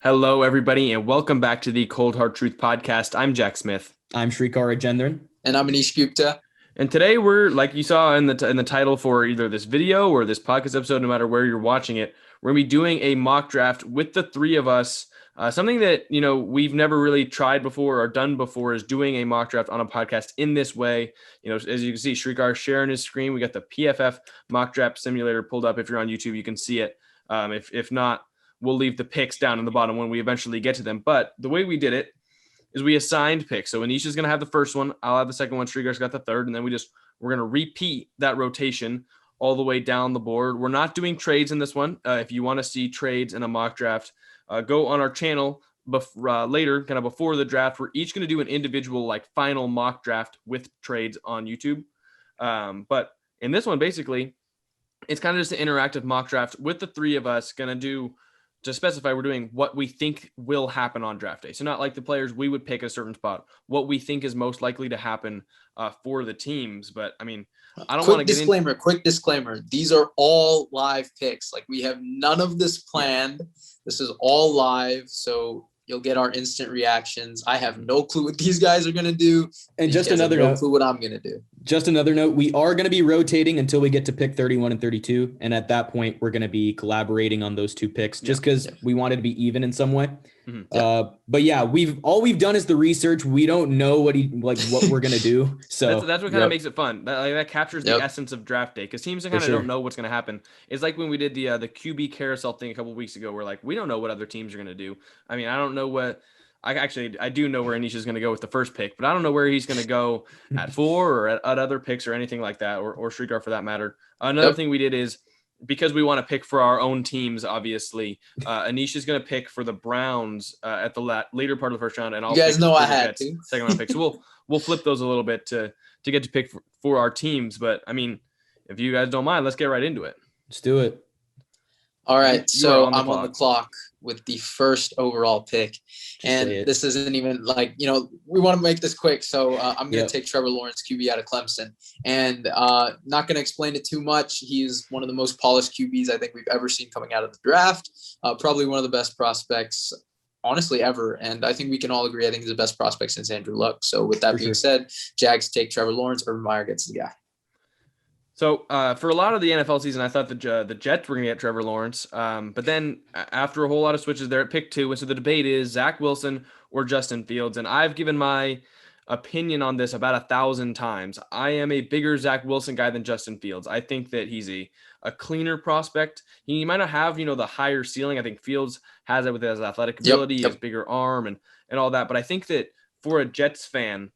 Hello, everybody, and welcome back to the Cold Hard Truth Podcast. I'm Jack Smith. I'm Shrikar Rajendran. And I'm Anish Gupta. And today we're, like you saw in the title for either this video or this podcast episode, no matter where you're watching it, we're going to be doing a mock draft with the three of us. Something that, we've never really tried before or done before is doing a mock draft on a podcast in this way. As you can see, Shrikar sharing his screen. We got the PFF mock draft simulator pulled up. If you're on YouTube, you can see it. If not, we'll leave the picks down in the bottom when we eventually get to them. But the way we did it is we assigned picks. So Anisha's going to have the first one. I'll have the second one. Srigar's got the third. And then we're going to repeat that rotation all the way down the board. We're not doing trades in this one. If you want to see trades in a mock draft, go on our channel later, kind of before the draft. We're each going to do an individual final mock draft with trades on YouTube. But in this one, basically, it's kind of just an interactive mock draft with the three of us going to do. To specify, we're doing what we think will happen on draft day. So not like the players we would pick at a certain spot, what we think is most likely to happen for the teams. But I mean, I don't want to get into... Quick disclaimer. These are all live picks. We have none of this planned. This is all live. So you'll get our instant reactions. I have no clue what these guys are going to do. And just another note, no clue what I'm going to do. Just another note, we are going to be rotating until we get to pick 31 and 32. And at that point, we're going to be collaborating on those two picks just because we wanted to be even in some way. Mm-hmm. But yeah, we've done is the research. We don't know what we're going to do. So that's what kind of makes it fun. That captures the essence of draft day because teams kind of don't know what's going to happen. It's like when we did the QB carousel thing a couple of weeks ago. We're we don't know what other teams are going to do. I mean, I don't know what. I do know where Anish is going to go with the first pick, but I don't know where he's going to go at 4 or at other picks or anything like that, or Shrikar for that matter. Another thing we did is because we want to pick for our own teams, obviously, Anish is going to pick for the Browns at the later part of the first round, and I'll you guys know I had to second round pick. So we'll flip those a little bit to get to pick for our teams. But I mean, if you guys don't mind, let's get right into it. Let's do it. All right, so I'm on the clock with the first overall pick. And this isn't even we want to make this quick. So I'm going to take Trevor Lawrence, QB out of Clemson. And not going to explain it too much. He's one of the most polished QBs I think we've ever seen coming out of the draft. Probably one of the best prospects, honestly, ever. And I think we can all agree I think he's the best prospect since Andrew Luck. So with that being said, Jags take Trevor Lawrence. Urban Meyer gets the guy. So for a lot of the NFL season, I thought the Jets were going to get Trevor Lawrence. But then after a whole lot of switches there at pick 2, and so the debate is Zach Wilson or Justin Fields. And I've given my opinion on this about 1,000 times. I am a bigger Zach Wilson guy than Justin Fields. I think that he's a cleaner prospect. He might not have, the higher ceiling. I think Fields has it with his athletic ability, his bigger arm and all that. But I think that for a Jets fan,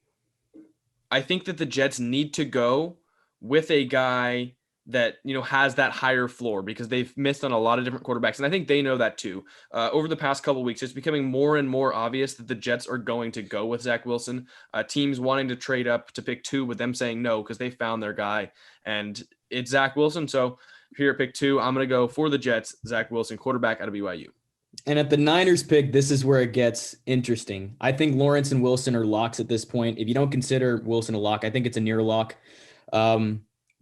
I think that the Jets need to go with a guy that, has that higher floor because they've missed on a lot of different quarterbacks. And I think they know that too. Over the past couple of weeks, it's becoming more and more obvious that the Jets are going to go with Zach Wilson. Teams wanting to trade up to pick 2 with them saying no because they found their guy. And it's Zach Wilson. So here at pick 2, I'm going to go for the Jets, Zach Wilson, quarterback out of BYU. And at the Niners pick, this is where it gets interesting. I think Lawrence and Wilson are locks at this point. If you don't consider Wilson a lock, I think it's a near lock.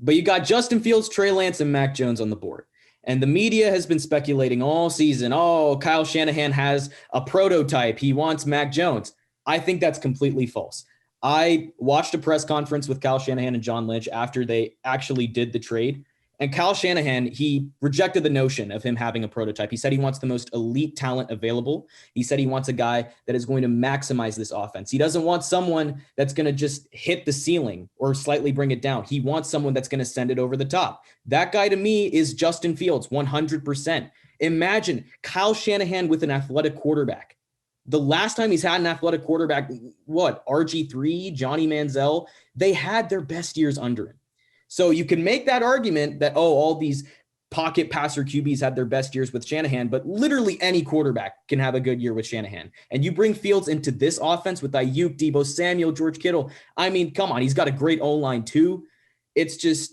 But you got Justin Fields, Trey Lance, and Mac Jones on the board. And the media has been speculating all season, Kyle Shanahan has a prototype. He wants Mac Jones. I think that's completely false. I watched a press conference with Kyle Shanahan and John Lynch after they actually did the trade. And Kyle Shanahan, he rejected the notion of him having a prototype. He said he wants the most elite talent available. He said he wants a guy that is going to maximize this offense. He doesn't want someone that's going to just hit the ceiling or slightly bring it down. He wants someone that's going to send it over the top. That guy to me is Justin Fields, 100%. Imagine Kyle Shanahan with an athletic quarterback. The last time he's had an athletic quarterback, RG3, Johnny Manziel, they had their best years under him. So you can make that argument that, all these pocket passer QBs had their best years with Shanahan, but literally any quarterback can have a good year with Shanahan. And you bring Fields into this offense with Ayuk, Deebo Samuel, George Kittle. I mean, come on, he's got a great O-line too. It's just,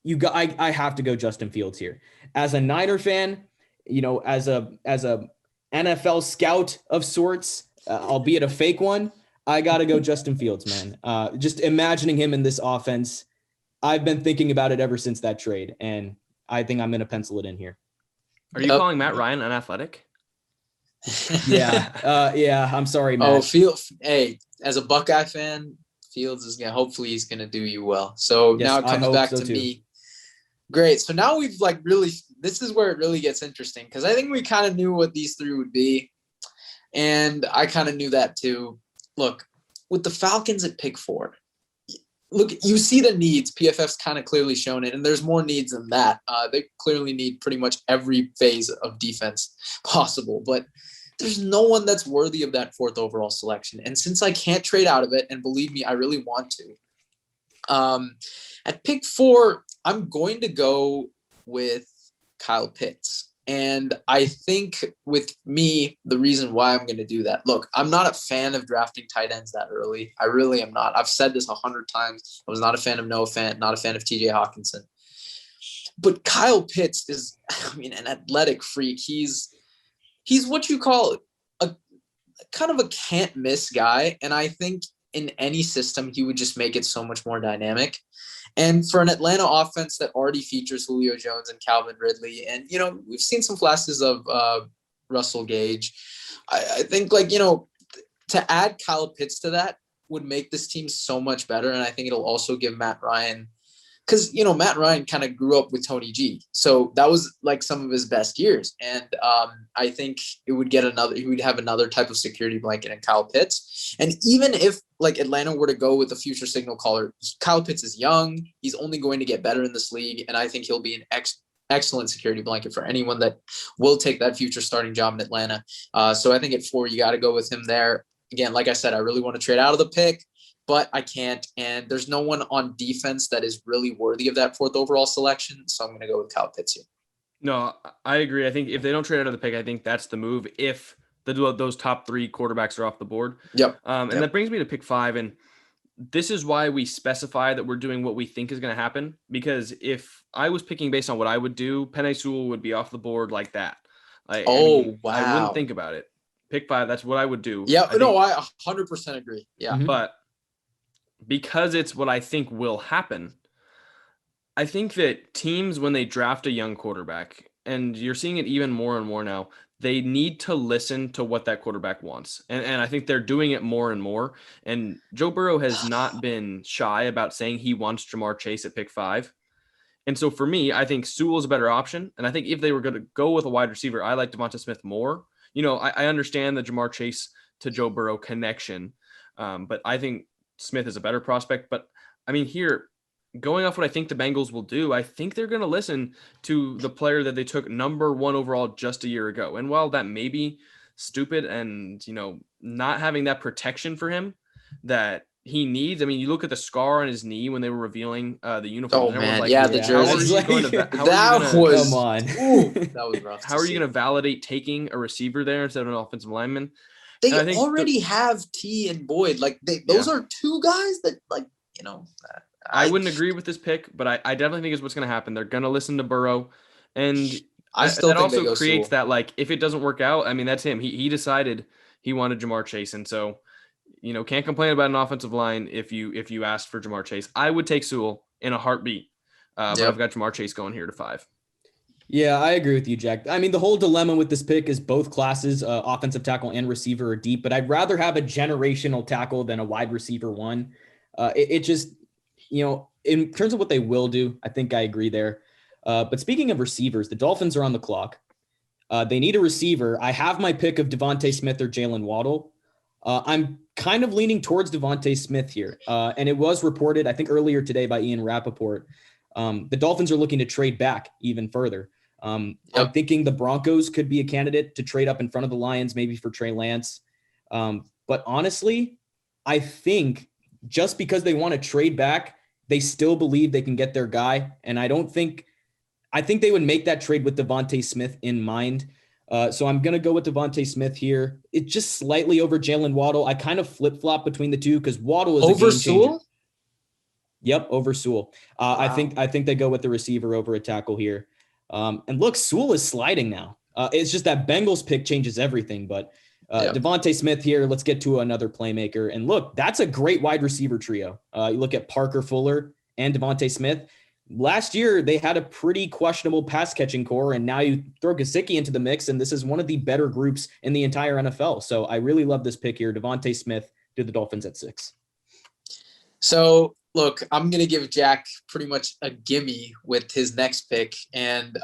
I have to go Justin Fields here. As a Niner fan, as a NFL scout of sorts, albeit a fake one, I got to go Justin Fields, man. Just imagining him in this offense, I've been thinking about it ever since that trade, and I think I'm going to pencil it in here. Are you calling Matt Ryan unathletic? Yeah. I'm sorry, Matt. Hey, as a Buckeye fan, Fields is hopefully he's gonna do you well. So yes, now it comes back to too. me. Great. So now we've this is where it really gets interesting, because I think we kind of knew what these three would be. And I kind of knew that too. Look, with the Falcons at pick 4, look, you see the needs. PFF's kind of clearly shown it, and there's more needs than that. They clearly need pretty much every phase of defense possible, but there's no one that's worthy of that 4th overall selection. And since I can't trade out of it, and believe me, I really want to, at pick 4, I'm going to go with Kyle Pitts. And I think with me, the reason why I'm going to do that, look, I'm not a fan of drafting tight ends that early. I really am not. I've said this 100 times. I was not a fan of Noah Fant, not a fan of TJ Hawkinson. But Kyle Pitts is, an athletic freak. He's what you call a kind of a can't miss guy. And I think in any system, he would just make it so much more dynamic. And for an Atlanta offense that already features Julio Jones and Calvin Ridley, and, we've seen some flashes of Russell Gage, I think, to add Kyle Pitts to that would make this team so much better. And I think it'll also give Matt Ryan, because, Matt Ryan kind of grew up with Tony G. So that was some of his best years. And I think he would have another type of security blanket in Kyle Pitts. And even if Atlanta were to go with a future signal caller, Kyle Pitts is young. He's only going to get better in this league. And I think he'll be an excellent security blanket for anyone that will take that future starting job in Atlanta. So I think at 4, you got to go with him there. Again, like I said, I really want to trade out of the pick, but I can't. And there's no one on defense that is really worthy of that 4th overall selection. So I'm going to go with Kyle Pitts here. No, I agree. I think if they don't trade out of the pick, I think that's the move. If those top 3 quarterbacks are off the board. Yep. And that brings me to pick 5. And this is why we specify that we're doing what we think is going to happen. Because if I was picking based on what I would do, Penei Sewell would be off the board like that. Wow. I wouldn't think about it. Pick 5, that's what I would do. Yeah, I 100% agree. Yeah. Mm-hmm. But because it's what I think will happen, I think that teams, when they draft a young quarterback, and you're seeing it even more and more now, they need to listen to what that quarterback wants. And I think they're doing it more and more. And Joe Burrow has not been shy about saying he wants Jamar Chase at pick 5. And so for me, I think Sewell is a better option. And I think if they were going to go with a wide receiver, I like Devonta Smith more. I understand the Jamar Chase to Joe Burrow connection, but I think Smith is a better prospect. But here, going off what I think the Bengals will do, I think they're going to listen to the player that they took number 1 overall just a year ago. And while that may be stupid and, not having that protection for him that he needs, you look at the scar on his knee when they were revealing the uniform. Oh, man. The jersey. Come on. That was rough. How are you going to validate taking a receiver there instead of an offensive lineman? They already have T and Boyd. Those are 2 guys that, I wouldn't agree with this pick, but I definitely think is what's going to happen. They're going to listen to Burrow, and that also creates that, if it doesn't work out, that's him. He decided he wanted Jamar Chase, and so can't complain about an offensive line if you asked for Jamar Chase. I would take Sewell in a heartbeat, but I've got Jamar Chase going here to 5. Yeah, I agree with you, Jack. The whole dilemma with this pick is both classes, offensive tackle and receiver, are deep, but I'd rather have a generational tackle than a wide receiver 1. It just, in terms of what they will do, I think I agree there. But speaking of receivers, the Dolphins are on the clock. They need a receiver. I have my pick of Devontae Smith or Jalen Waddle. I'm kind of leaning towards Devontae Smith here. And it was reported, I think earlier today by Ian Rappaport, the Dolphins are looking to trade back even further. I'm thinking the Broncos could be a candidate to trade up in front of the Lions, maybe for Trey Lance. But honestly, I think just because they want to trade back, they still believe they can get their guy. And I think they would make that trade with Devontae Smith in mind. So I'm going to go with Devontae Smith here. It's just slightly over Jalen Waddle. I kind of flip-flop between the two because Waddle is over a game changer. Sewell? Yep, over Sewell. Wow. I think they go with the receiver over a tackle here. And look, Sewell is sliding now. It's just that Bengals pick changes everything. But Devontae Smith here, let's get to another playmaker. And look, that's a great wide receiver trio. You look at Parker Fuller and Devontae Smith. last year they had a pretty questionable pass catching core, and now you throw Gesicki into the mix, and this is one of the better groups in the entire NFL. So I really love this pick here. Devontae Smith to the Dolphins at 6. So look, I'm going to give Jack pretty much a gimme with his next pick. And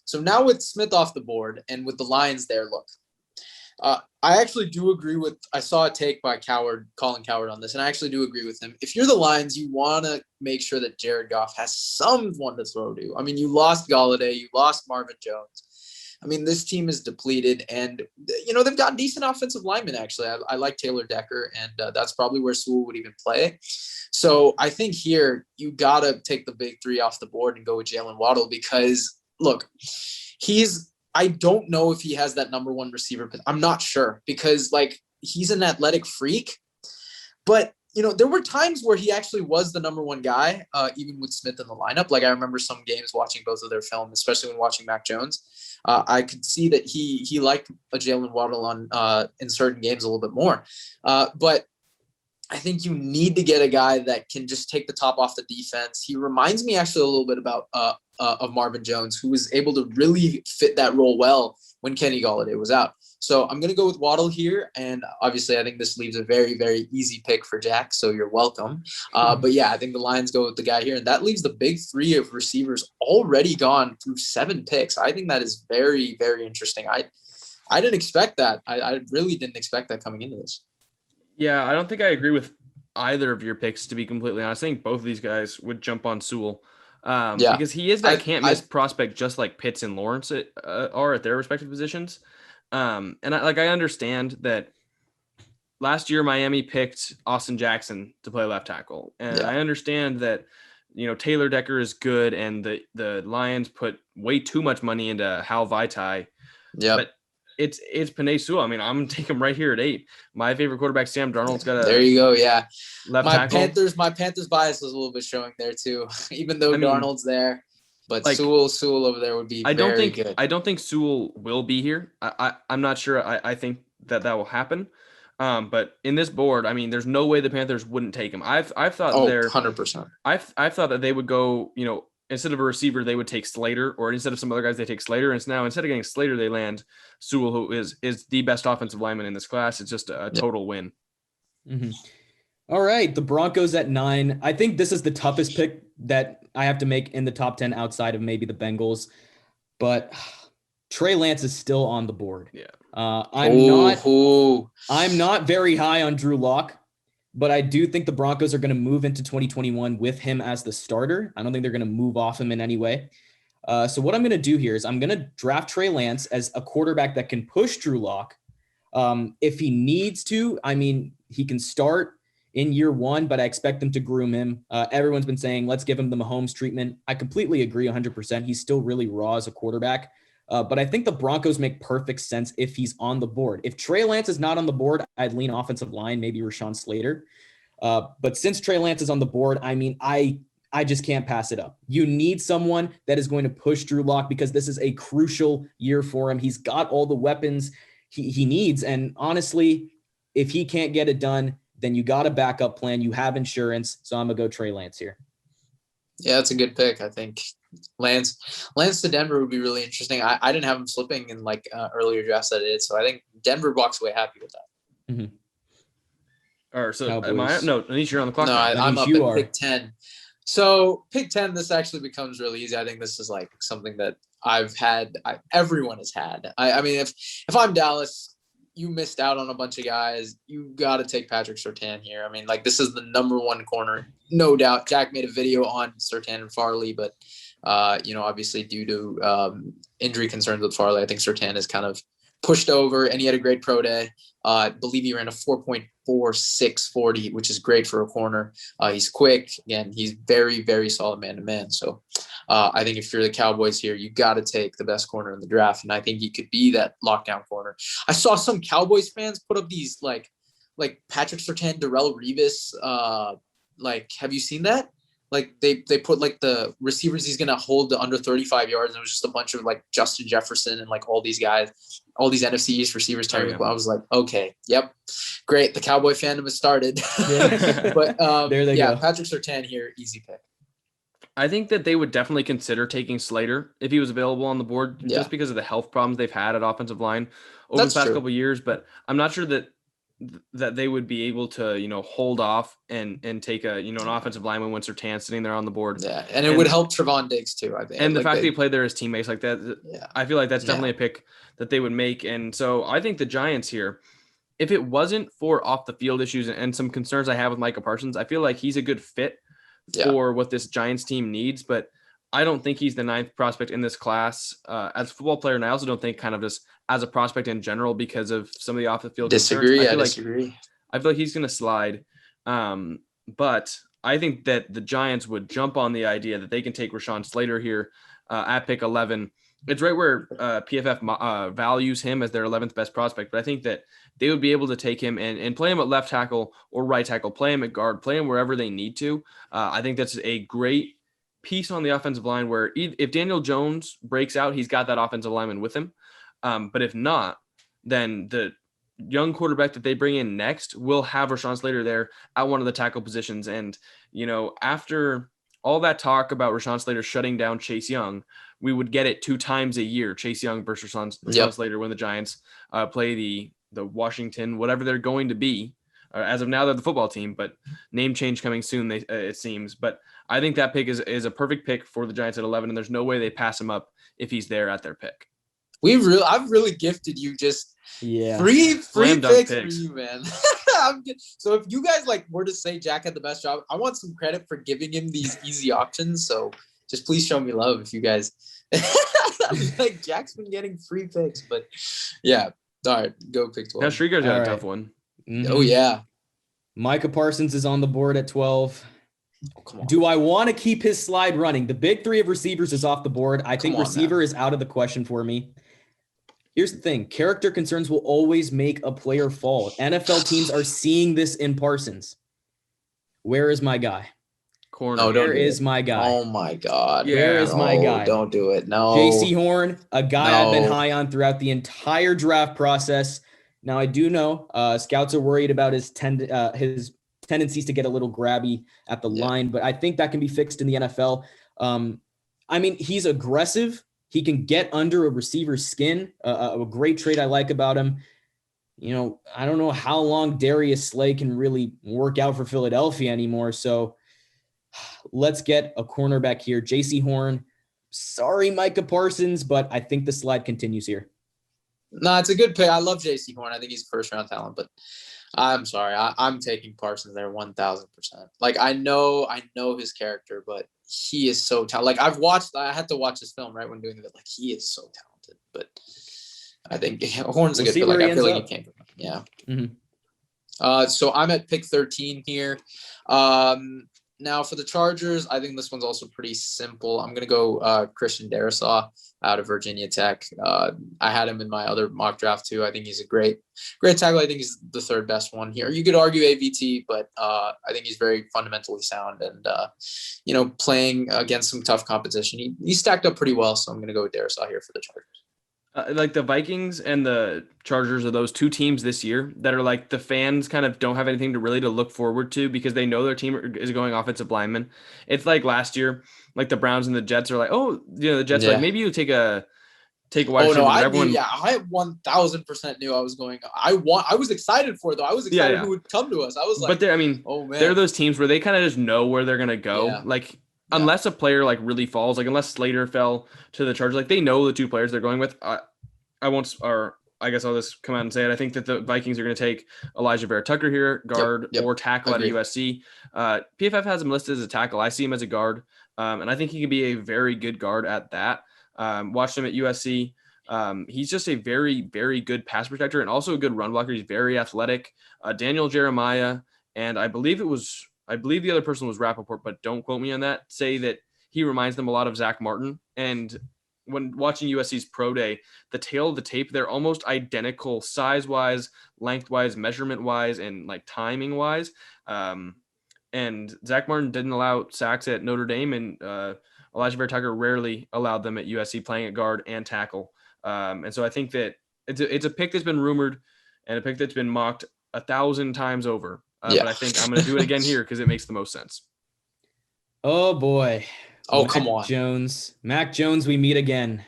so now with Smith off the board and with the Lions there, look, I actually do agree with, I saw a take by Colin Cowherd on this, and I actually do agree with him. If you're the Lions, you want to make sure that Jared Goff has someone to throw to. I mean, you lost Galladay, you lost Marvin Jones. I mean, this team is depleted, and, they've got decent offensive linemen, actually. I like Taylor Decker, and that's probably where Sewell would even play. So I think here you got to take the big 3 off the board and go with Jalen Waddle because, look, I don't know if he has that number 1 receiver. I'm not sure because, he's an athletic freak. But, there were times where he actually was the number 1 guy, even with Smith in the lineup. I remember some games watching both of their film, especially when watching Mac Jones. I could see that he liked a Jalen Waddle on in certain games a little bit more. But I think you need to get a guy that can just take the top off the defense. He reminds me actually a little bit about of Marvin Jones, who was able to really fit that role well when Kenny Galladay was out. So I'm going to go with Waddle here. And obviously I think this leaves a very, very easy pick for Jack. So you're welcome. But yeah, I think the Lions go with the guy here. And that leaves the big 3 of receivers already gone through 7 picks. I think that is very, very interesting. I didn't expect that. I really didn't expect that coming into this. Yeah, I don't think I agree with either of your picks, to be completely honest. I think both of these guys would jump on Sewell. Because he is that can't-miss prospect just like Pitts and Lawrence are at their respective positions. And I understand that last year Miami picked Austin Jackson to play left tackle. And I understand that, Taylor Decker is good and the Lions put way too much money into Hal Vaitai. Yeah. But it's Penei Sewell. I mean, I'm going to take him right here at 8. My favorite quarterback, Sam Darnold's got there you go. Yeah. Left tackle. My Panthers bias was a little bit showing there too, even though Darnold's there. But Sewell over there would be very good. I don't think Sewell will be here. I'm not sure. I think that will happen. But in this board, I mean, there's no way the Panthers wouldn't take him. I've thought 100%. I've thought that they would go, instead of a receiver, they would take Slater, or instead of some other guys, they take Slater. And now instead of getting Slater, they land Sewell, who is the best offensive lineman in this class. It's just a total win. Mm-hmm. All right. The Broncos at 9. I think this is the toughest pick that I have to make in the top 10 outside of maybe the Bengals, but Trey Lance is still on the board. Yeah. I'm not very high on Drew Lock, but I do think the Broncos are going to move into 2021 with him as the starter. I don't think they're going to move off him in any way. So what I'm going to do here is I'm going to draft Trey Lance as a quarterback that can push Drew Lock. If he needs to, I mean, he can start in year 1, but I expect them to groom him. Everyone's been saying, let's give him the Mahomes treatment. I completely agree 100%. He's still really raw as a quarterback. But I think the Broncos make perfect sense if he's on the board. If Trey Lance is not on the board, I'd lean offensive line, maybe Rashawn Slater. But since Trey Lance is on the board, I mean, I just can't pass it up. You need someone that is going to push Drew Lock because this is a crucial year for him. He's got all the weapons he needs. And honestly, if he can't get it done, then you got a backup plan. You have insurance. So I'm going to go Trey Lance here. Yeah, that's a good pick. I think Lance to Denver would be really interesting. I didn't have him slipping in earlier drafts that I did. So I think Denver walks away happy with that. Mm-hmm. All right. So am I? No, Anish, you're on the clock. No, I'm up at pick 10. So pick 10, this actually becomes really easy. I think this is something that I've had. Everyone has had. I mean, if I'm Dallas, you missed out on a bunch of guys. You got to take Patrick Surtain here. I mean, this is the number 1 corner, no doubt. Jack made a video on Surtain and Farley, but obviously due to injury concerns with Farley, I think Surtain is kind of pushed over, and he had a great pro day. I believe he ran a 4.46 40, which is great for a corner. He's quick. Again, he's very, very solid man-to-man. So I think if you're the Cowboys here, you got to take the best corner in the draft. And I think he could be that lockdown corner. I saw some Cowboys fans put up these like Patrick Surtain, Darrelle Revis. Have you seen that? They put the receivers he's going to hold to under 35 yards. And it was just a bunch of Justin Jefferson and all these guys, all these NFC East receivers. I was like, okay, yep, great. The Cowboy fandom has started. Yeah. But there they go. Patrick Surtain here, easy pick. I think that they would definitely consider taking Slater if he was available on the board, just because of the health problems they've had at offensive line over the past couple of years. But I'm not sure that they would be able to, hold off and take an offensive lineman when Surtan's sitting there on the board. Yeah, and it would help Trevon Diggs too, I think. And the fact that he played there as teammates like that, I feel like that's definitely a pick that they would make. And so I think the Giants here, if it wasn't for off the field issues and some concerns I have with Micah Parsons, I feel like he's a good fit for what this Giants team needs, but I don't think he's the 9th prospect in this class as a football player. And I also don't think kind of just as a prospect in general because of some of the off the field disagree. I disagree. I feel like he's going to slide. But I think that the Giants would jump on the idea that they can take Rashawn Slater here at pick 11. It's right where PFF values him as their 11th best prospect, but I think that they would be able to take him and play him at left tackle or right tackle, play him at guard, play him wherever they need to. I think that's a great piece on the offensive line where if Daniel Jones breaks out, he's got that offensive lineman with him. But if not, then the young quarterback that they bring in next will have Rashawn Slater there at one of the tackle positions. And, after all that talk about Rashawn Slater shutting down Chase Young, we would get it 2 times a year, Chase Young versus Rashawn Slater, when the Giants play the Washington, whatever they're going to be. As of now, they're the football team, but name change coming soon, it seems. But I think that pick is a perfect pick for the Giants at 11, and there's no way they pass him up if he's there at their pick. I've really gifted you just free picks for you, man. So if you guys were to say Jack had the best job, I want some credit for giving him these easy options. So just please show me love if you guys Jack's been getting free picks, but yeah. All right, go pick 12. Now Shrieger's got a tough one. Mm-hmm. Oh yeah. Micah Parsons is on the board at 12. Oh, come on. Do I want to keep his slide running? The big 3 of receivers is off the board. I think receiver is out of the question for me. Here's the thing. Character concerns will always make a player fall. NFL teams are seeing this in Parsons. Where is my guy? Corner. Oh, Where is my guy? Oh, my God. Where is my guy? Don't do it. No. J.C. Horn, a guy I've been high on throughout the entire draft process. Now, I do know scouts are worried about his tendencies to get a little grabby at the line, but I think that can be fixed in the NFL. He's aggressive. He can get under a receiver's skin, a great trait I like about him. I don't know how long Darius Slay can really work out for Philadelphia anymore. So let's get a cornerback here. J.C. Horn. Sorry, Micah Parsons, but I think the slide continues here. No, it's a good pick. I love J.C. Horn. I think he's first-round talent, but I'm sorry. I'm taking Parsons there 1,000%. I know his character, but he is so talented. I had to watch this film right when doing it. He is so talented, but I think Horn's a good pick. I feel like he came from him. Yeah. Mm-hmm. So I'm at pick 13 here. Now for the Chargers, I think this one's also pretty simple. I'm going to go Christian Darrisaw out of Virginia Tech. I had him in my other mock draft too. I think he's a great tackle. I think he's the 3rd best one here. You could argue AVT, but I think he's very fundamentally sound and, playing against some tough competition. He stacked up pretty well, so I'm going to go with Darrisaw here for the Chargers. The Vikings and the Chargers are those 2 teams this year that are the fans kind of don't have anything to look forward to because they know their team is going offensive linemen. It's like last year, the Browns and the Jets are the Jets are maybe you take a wide receiver. I 1,000% knew I was going. I was excited for it though. I was excited who would come to us. I was but they're those teams where they kind of just know where they're gonna go. Yeah. Unless a player really falls, unless Slater fell to the Chargers, they know the 2 players they're going with. I guess I'll just come out and say it. I think that the Vikings are going to take Elijah Vera-Tucker here, guard or tackle at USC. PFF has him listed as a tackle. I see him as a guard, and I think he can be a very good guard at that. Watched him at USC. He's just a very, very good pass protector and also a good run blocker. He's very athletic. Daniel Jeremiah, and I believe the other person was Rappaport, but don't quote me on that, say that he reminds them a lot of Zach Martin. And when watching USC's pro day, the tail of the tape, they're almost identical size-wise, length-wise, measurement-wise, and timing-wise. And Zach Martin didn't allow sacks at Notre Dame, and Elijah Vera-Tucker rarely allowed them at USC, playing at guard and tackle. And so I think that it's a pick that's been rumored and a pick that's been mocked 1,000 times over. But I think I'm going to do it again here because it makes the most sense. Oh, boy. Oh, come on. Mac Jones, we meet again.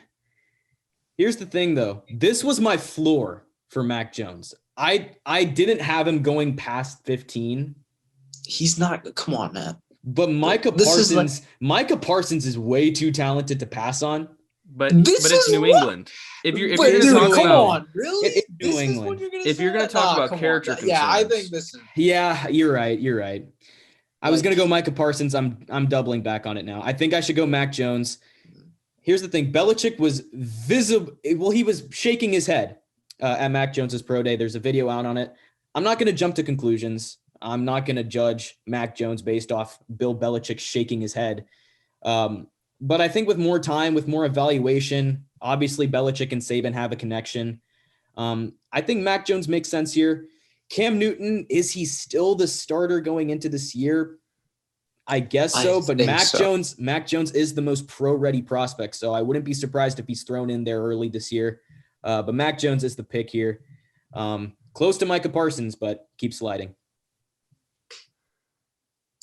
Here's the thing, though. This was my floor for Mac Jones. I didn't have him going past 15. He's not. Come on, man. But Micah Parsons is way too talented to pass on. But it's New England. If you're going to talk about, really? New England. If you're going to talk about character concerns. Yeah, I think this is. Yeah, you're right. I was going to go Micah Parsons. I'm doubling back on it now. I think I should go Mac Jones. Here's the thing. Belichick was visible. Well, he was shaking his head at Mac Jones's pro day. There's a video out on it. I'm not going to jump to conclusions. I'm not going to judge Mac Jones based off Bill Belichick shaking his head. But I think with more time, with more evaluation, obviously Belichick and Saban have a connection. I think Mac Jones makes sense here. Cam Newton, is he still the starter going into this year? I guess so, but Mac Jones is the most pro-ready prospect, so I wouldn't be surprised if he's thrown in there early this year. But Mac Jones is the pick here. Close to Micah Parsons, but keep sliding.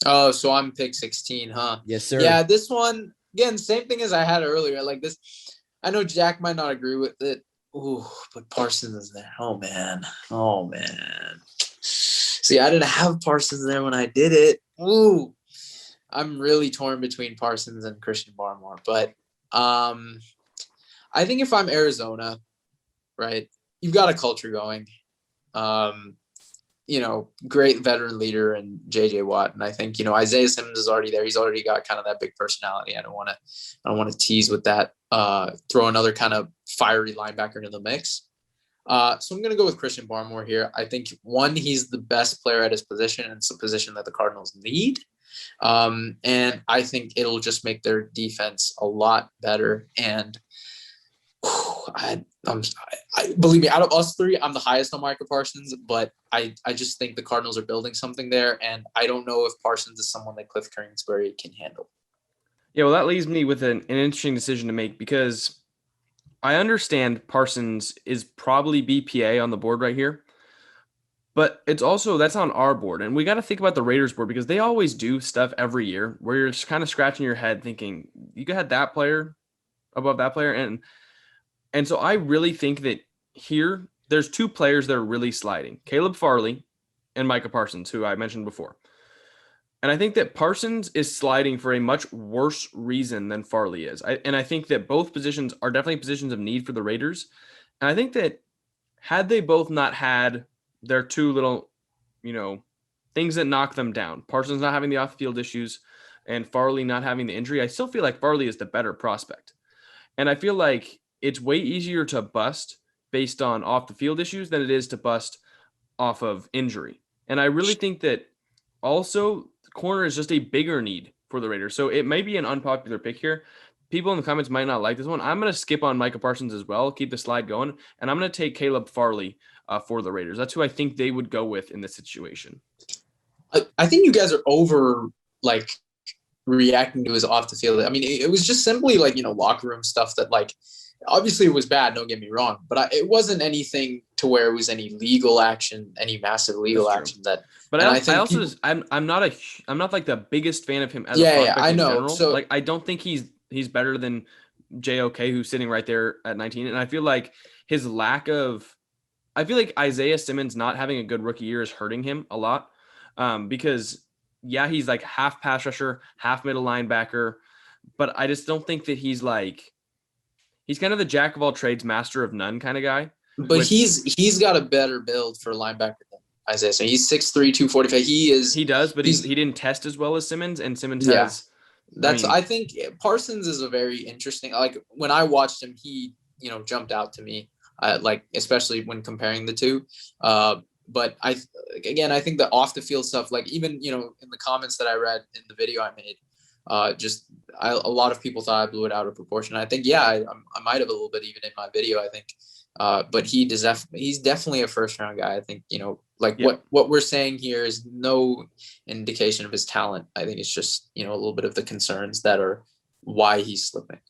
Oh, so I'm pick 16, huh? Yes, sir. Yeah, this one, again, same thing as I had earlier. Like this, I know Jack might not agree with it. Ooh, but Parsons is there. Oh, man. See, I didn't have Parsons there when I did it. Ooh. I'm really torn between Parsons and Christian Barmore. But I think if I'm Arizona, right, you've got a culture going. Great veteran leader and J.J. Watt. And I think, Isaiah Simmons is already there. He's already got kind of that big personality. I don't want to tease with that, throw another kind of fiery linebacker into the mix. So I'm going to go with Christian Barmore here. I think, one, he's the best player at his position, and it's a position that the Cardinals need. And I think it'll just make their defense a lot better. And believe me, out of us three, I'm the highest on Micah Parsons, but I just think the Cardinals are building something there, and I don't know if Parsons is someone that Cliff Kingsbury can handle. Yeah, well, that leaves me with an interesting decision to make, because I understand Parsons is probably BPA on the board right here, but it's also, that's on our board, and we got to think about the Raiders board, because they always do stuff every year where you're just kind of scratching your head thinking, you got that player above that player, and so I really think that here, there's two players that are really sliding, Caleb Farley and Micah Parsons, who I mentioned before. And I think that Parsons is sliding for a much worse reason than Farley is. I think that both positions are definitely positions of need for the Raiders. And I think that had they both not had their two little, things that knock them down, Parsons not having the off-field issues and Farley not having the injury, I still feel like Farley is the better prospect. And I feel like it's way easier to bust based on off the field issues than it is to bust off of injury. And I really think that also the corner is just a bigger need for the Raiders. So it may be an unpopular pick here. People in the comments might not like this one. I'm going to skip on Micah Parsons as well, keep the slide going, and I'm going to take Caleb Farley for the Raiders. That's who I think they would go with in this situation. I think you guys are reacting to his off the field. I mean, it was just simply locker room stuff that obviously it was bad, don't get me wrong, but it wasn't anything to where it was any legal action, any massive legal action that. But I'm not like the biggest fan of him as a prospect I know. In general. So I don't think he's better than JOK, who's sitting right there at 19. And I feel like Isaiah Simmons not having a good rookie year is hurting him a lot. Because he's like half pass rusher, half middle linebacker, but I just don't think that he's kind of the jack of all trades, master of none kind of guy. But he's got a better build for linebacker than Isaiah. So he's 6'3", 245. He does, but he didn't test as well as Simmons, and Simmons has. I think Parsons is a very interesting. When I watched him, he jumped out to me. Especially when comparing the two. But I think the off the field stuff, even in the comments that I read in the video I made, a lot of people thought I blew it out of proportion. I think I might have a little bit even in my video. I think, but he's definitely a first round guy. I think what we're saying here is no indication of his talent. I think it's just a little bit of the concerns that are why he's slipping.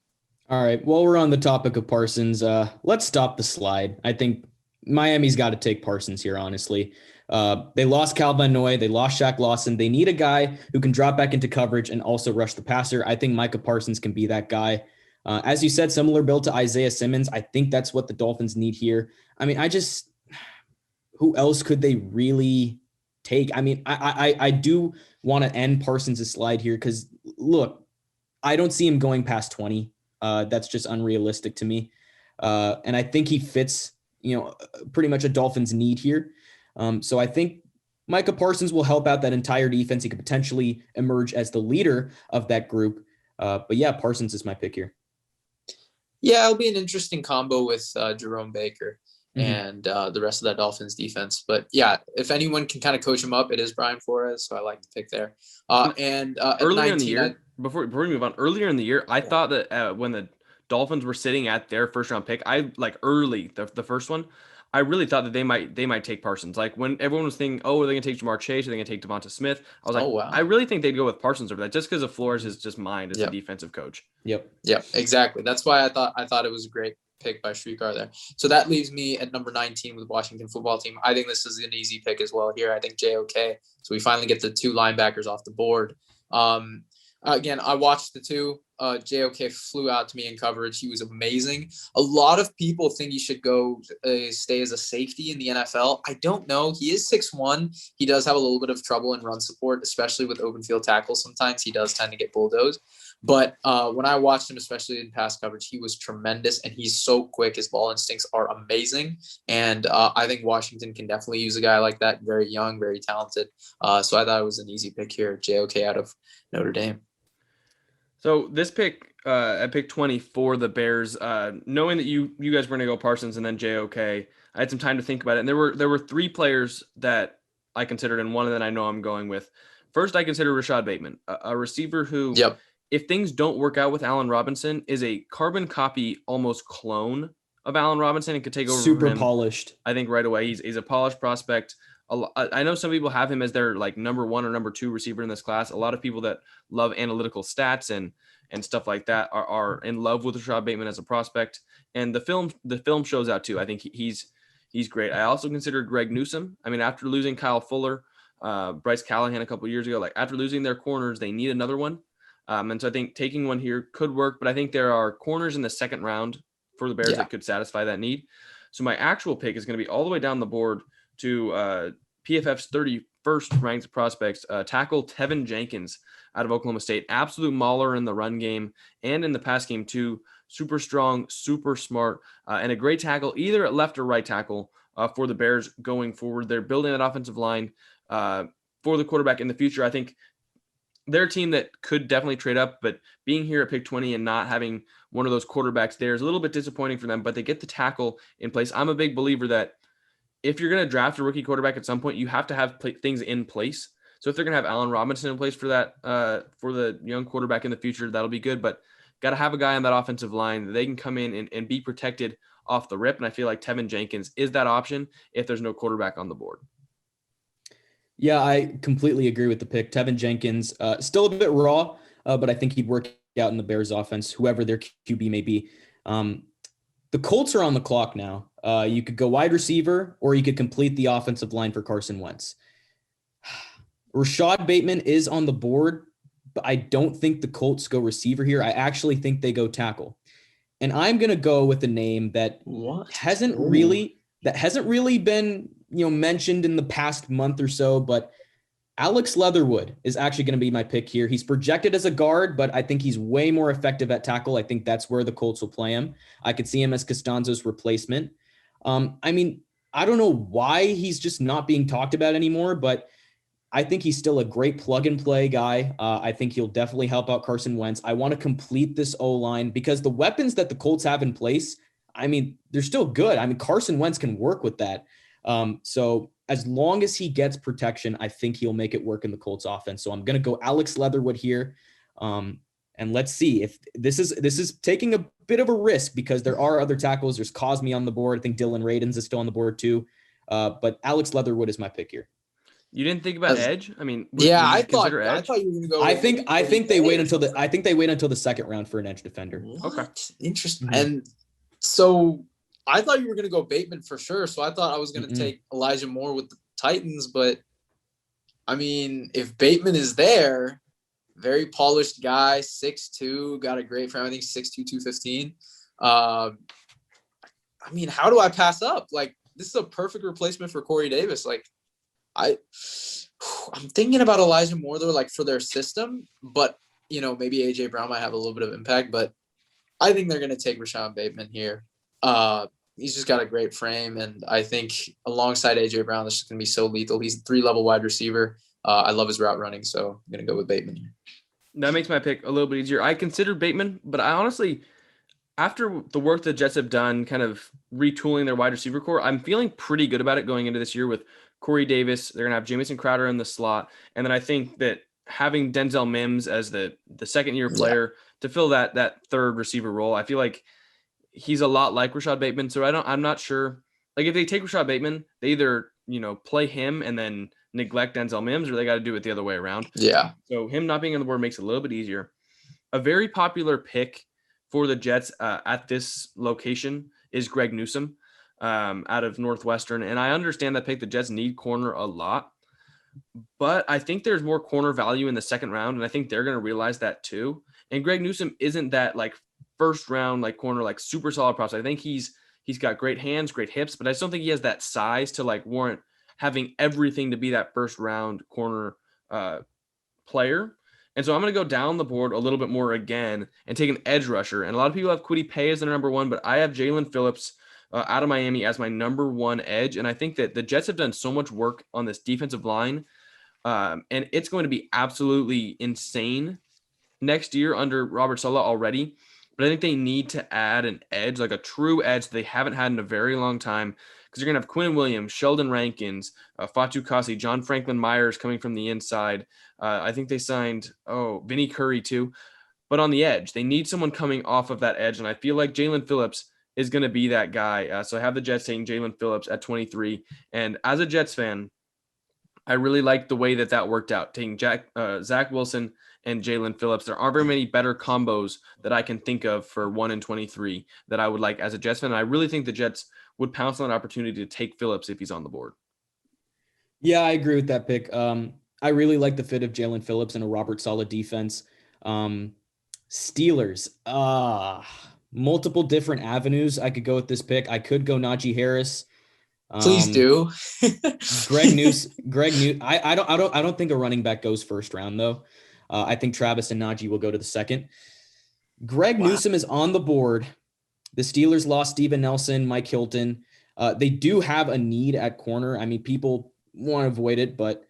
All right. While we're on the topic of Parsons, let's stop the slide. I think Miami's got to take Parsons here, honestly. They lost Cal Van Noy. They lost Shaq Lawson. They need a guy who can drop back into coverage and also rush the passer. I think Micah Parsons can be that guy. As you said, similar build to Isaiah Simmons. I think that's what the Dolphins need here. I mean, who else could they really take? I mean, I do want to end Parsons' slide here because, look, I don't see him going past 20. That's just unrealistic to me. And I think he fits, pretty much a Dolphins need here. So I think Micah Parsons will help out that entire defense. He could potentially emerge as the leader of that group. But yeah, Parsons is my pick here. Yeah, it'll be an interesting combo with Jerome Baker and the rest of that Dolphins defense. But yeah, if anyone can kind of coach him up, it is Brian Flores. So I like the pick there. And earlier in the year, before we move on, earlier in the year, I thought that when the Dolphins were sitting at their first round pick, the first one, I really thought that they might take Parsons. Like when everyone was thinking, oh, are they going to take Jamar Chase? Are they going to take Devonta Smith? I was like, oh, wow. I really think they'd go with Parsons over that just because of Flores' just mind as a defensive coach. Yep, exactly. That's why I thought it was a great pick by Shrikar there. So that leaves me at number 19 with Washington football team. I think this is an easy pick as well here. I think JOK. So we finally get the 2 linebackers off the board. Again, I watched the 2. JOK flew out to me in coverage. He was amazing. A lot of people think he should go stay as a safety in the NFL. I don't know. He is 6'1". He does have a little bit of trouble in run support, especially with open field tackles. Sometimes he does tend to get bulldozed. But when I watched him, especially in pass coverage, he was tremendous, and he's so quick. His ball instincts are amazing. And I think Washington can definitely use a guy like that. Very young, very talented. So I thought it was an easy pick here. JOK out of Notre Dame. So this pick, at pick 20 for the Bears, knowing that you guys were going to go Parsons and then JOK, I had some time to think about it. And there were 3 players that I considered, and one that I know I'm going with. First, I consider Rashad Bateman, a receiver who, if things don't work out with Allen Robinson, is a carbon copy, almost clone of Allen Robinson and could take over. Super polished. I think right away. He's a polished prospect. I know some people have him as their like number 1 or number 2 receiver in this class. A lot of people that love analytical stats and stuff like that are in love with Rashad Bateman as a prospect. And the film shows out too. I think he's great. I also consider Greg Newsome. I mean, after losing Kyle Fuller, Bryce Callahan a couple of years ago, like after losing their corners, they need another one. And so I think taking one here could work, but I think there are corners in the second round for the Bears that could satisfy that need. So my actual pick is going to be all the way down the board to PFF's 31st ranked prospects, tackle Tevin Jenkins out of Oklahoma State. Absolute mauler in the run game and in the pass game too. Super strong, super smart, and a great tackle either at left or right tackle for the Bears going forward. They're building that offensive line for the quarterback in the future. I think they're a team that could definitely trade up, but being here at pick 20 and not having one of those quarterbacks there is a little bit disappointing for them, but they get the tackle in place. I'm a big believer that if you're going to draft a rookie quarterback at some point, you have to have things in place. So if they're going to have Allen Robinson in place for that, for the young quarterback in the future, that'll be good. But got to have a guy on that offensive line that they can come in and be protected off the rip. And I feel like Tevin Jenkins is that option if there's no quarterback on the board. Yeah, I completely agree with the pick. Tevin Jenkins, still a bit raw, but I think he'd work out in the Bears offense, whoever their QB may be. The Colts are on the clock now. You could go wide receiver, or you could complete the offensive line for Carson Wentz. Rashad Bateman is on the board, but I don't think the Colts go receiver here. I actually think they go tackle. And I'm going to go with a name that hasn't really been, mentioned in the past month or so, but Alex Leatherwood is actually going to be my pick here. He's projected as a guard, but I think he's way more effective at tackle. I think that's where the Colts will play him. I could see him as Costanzo's replacement. I don't know why he's just not being talked about anymore, but I think he's still a great plug-and-play guy. I think he'll definitely help out Carson Wentz. I want to complete this O-line because the weapons that the Colts have in place, they're still good. Carson Wentz can work with that. So as long as he gets protection, I think he'll make it work in the Colts offense. So I'm going to go Alex Leatherwood here. And let's see if this is taking a bit of a risk because there are other tackles. There's Cosme on the board. I think Dylan Radins is still on the board too. But Alex Leatherwood is my pick here. You didn't think about edge? I thought you were going to go. I think they wait until the second round for an edge defender. What? Okay, interesting. And so I thought you were going to go Bateman for sure. So I thought I was going to take Elijah Moore with the Titans. But, I mean, if Bateman is there, very polished guy, 6'2", got a great frame, I think 6'2", 215. I mean, how do I pass up? Like, this is a perfect replacement for Corey Davis. Like, I'm thinking about Elijah Moore, though, like, for their system. But, you know, maybe A.J. Brown might have a little bit of impact. But I think they're going to take Rashad Bateman here. He's just got a great frame, and I think alongside A.J. Brown, this is going to be so lethal. He's a 3-level wide receiver. I love his route running, so I'm going to go with Bateman here. That makes my pick a little bit easier. I considered Bateman, but I honestly, after the work the Jets have done kind of retooling their wide receiver core, I'm feeling pretty good about it going into this year with Corey Davis. They're going to have Jamison Crowder in the slot, and then I think that having Denzel Mims as the second-year player to fill that third receiver role, I feel like he's a lot like Rashad Bateman. So I'm not sure. Like if they take Rashad Bateman, they either, play him and then neglect Denzel Mims, or they got to do it the other way around. Yeah. So him not being on the board makes it a little bit easier. A very popular pick for the Jets at this location is Greg Newsome out of Northwestern. And I understand that pick. The Jets need corner a lot, but I think there's more corner value in the second round. And I think they're going to realize that too. And Greg Newsome isn't that like first round, like corner, like super solid prospect. I think he's got great hands, great hips, but I just don't think he has that size to like warrant having everything to be that first round corner player. And so I'm going to go down the board a little bit more again and take an edge rusher. And a lot of people have Kwity Paye as their number one, but I have Jalen Phillips out of Miami as my number one edge. And I think that the Jets have done so much work on this defensive line, and it's going to be absolutely insane next year under Robert Saleh already. But I think they need to add an edge, like a true edge that they haven't had in a very long time, because you're going to have Quinnen Williams, Sheldon Rankins, Fatu Kasi, John Franklin Myers coming from the inside. I think they signed, Vinny Curry too. But on the edge, they need someone coming off of that edge, and I feel like Jalen Phillips is going to be that guy. So I have the Jets taking Jalen Phillips at 23. And as a Jets fan, I really like the way that worked out, taking Zach Wilson and Jalen Phillips. There aren't very many better combos that I can think of for 1 and 23 that I would like as a Jets fan. And I really think the Jets would pounce on an opportunity to take Phillips if he's on the board. Yeah, I agree with that pick. I really like the fit of Jalen Phillips in a Robert Saleh defense. Steelers, multiple different avenues I could go with this pick. I could go Najee Harris. Please do. Greg News. I don't think a running back goes first round though. I think Travis and Najee will go to the second. Greg Newsome is on the board. The Steelers lost Steven Nelson, Mike Hilton. They do have a need at corner. I mean, people want to avoid it, but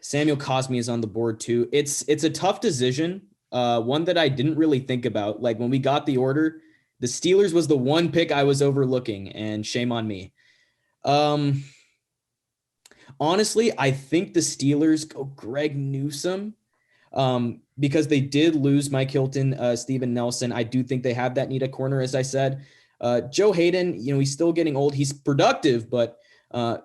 Samuel Cosmi is on the board too. It's a tough decision. One that I didn't really think about. Like when we got the order, the Steelers was the one pick I was overlooking, and shame on me. Honestly, I think the Steelers go Greg Newsome. Because they did lose Mike Hilton, Steven Nelson. I do think they have that need at corner, as I said. Joe Hayden, he's still getting old. He's productive, but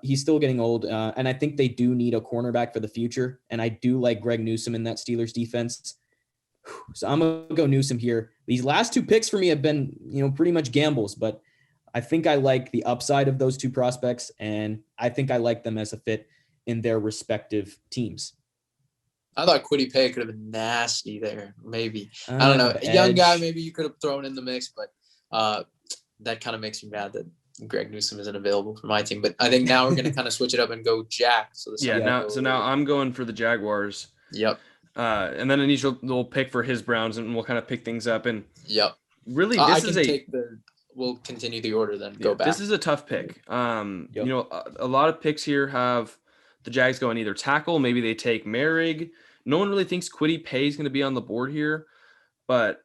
he's still getting old. And I think they do need a cornerback for the future. And I do like Greg Newsome in that Steelers defense. So I'm going to go Newsome here. These last two picks for me have been, pretty much gambles, but I think I like the upside of those two prospects. And I think I like them as a fit in their respective teams. I thought Kwity Paye could have been nasty there. Maybe. I don't know. A young guy, maybe you could have thrown in the mix, but that kind of makes me mad that Greg Newsome isn't available for my team. But I think now we're going to kind of switch it up and go Jack. So now I'm going for the Jaguars. Yep. And then Anish will pick for his Browns, and we'll kind of pick things up. And yep. Really, we'll continue the order then. Go back. This is a tough pick. A lot of picks here have the Jags going either tackle, maybe they take Merrig. No one really thinks Kwity Paye is going to be on the board here, but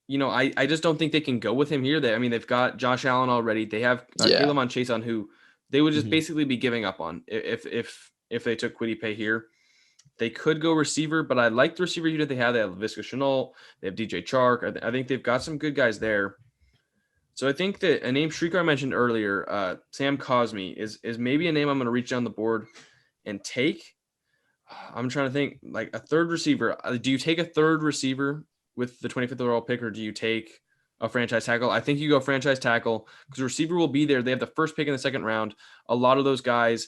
I just don't think they can go with him here. They've got Josh Allen already. They have K'Lavon Chase on, who they would just basically be giving up on if they took Kwity Paye here. They could go receiver, but I like the receiver unit they have. They have Laviska Shenault. They have DJ Chark. I think they've got some good guys there. So I think that a name Shrikar mentioned earlier, Sam Cosmi, is maybe a name I'm going to reach down the board and take. I'm trying to think, like a third receiver. Do you take a third receiver with the 25th overall pick, or do you take a franchise tackle. I think you go franchise tackle because receiver will be there. They have the first pick in the second round. A lot of those guys,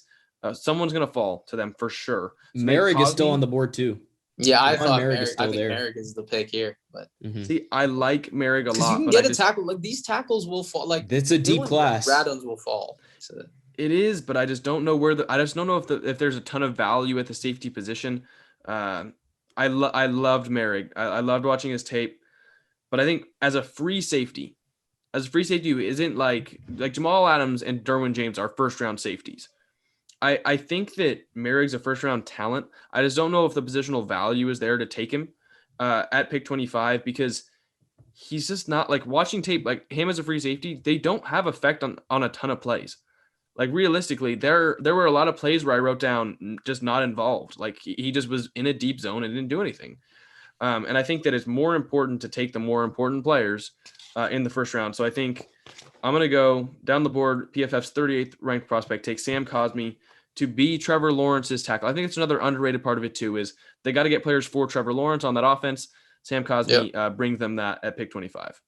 someone's going to fall to them for sure. So Merrick is still on the board too. Yeah, I thought Merrick is still there. Merrick is the pick here, but see, I like Merrick a lot. You can get a tackle. Like these tackles will fall. Like it's a deep class. Radons will fall. So. It is, but I just don't know I just don't know if there's a ton of value at the safety position. I loved Merrick. I loved watching his tape, but I think as a free safety, who isn't like Jamal Adams and Derwin James are first round safeties. I think that Merrick's a first round talent. I just don't know if the positional value is there to take him at pick 25 because he's just not like watching tape like him as a free safety. They don't have effect on a ton of plays. Like realistically, there were a lot of plays where I wrote down just not involved. Like he just was in a deep zone and didn't do anything. And I think that it's more important to take the more important players in the first round. So I think I'm going to go down the board. PFF's 38th ranked prospect, take Sam Cosmi to be Trevor Lawrence's tackle. I think it's another underrated part of it too, is they got to get players for Trevor Lawrence on that offense. Sam Cosmi brings them that at pick 25.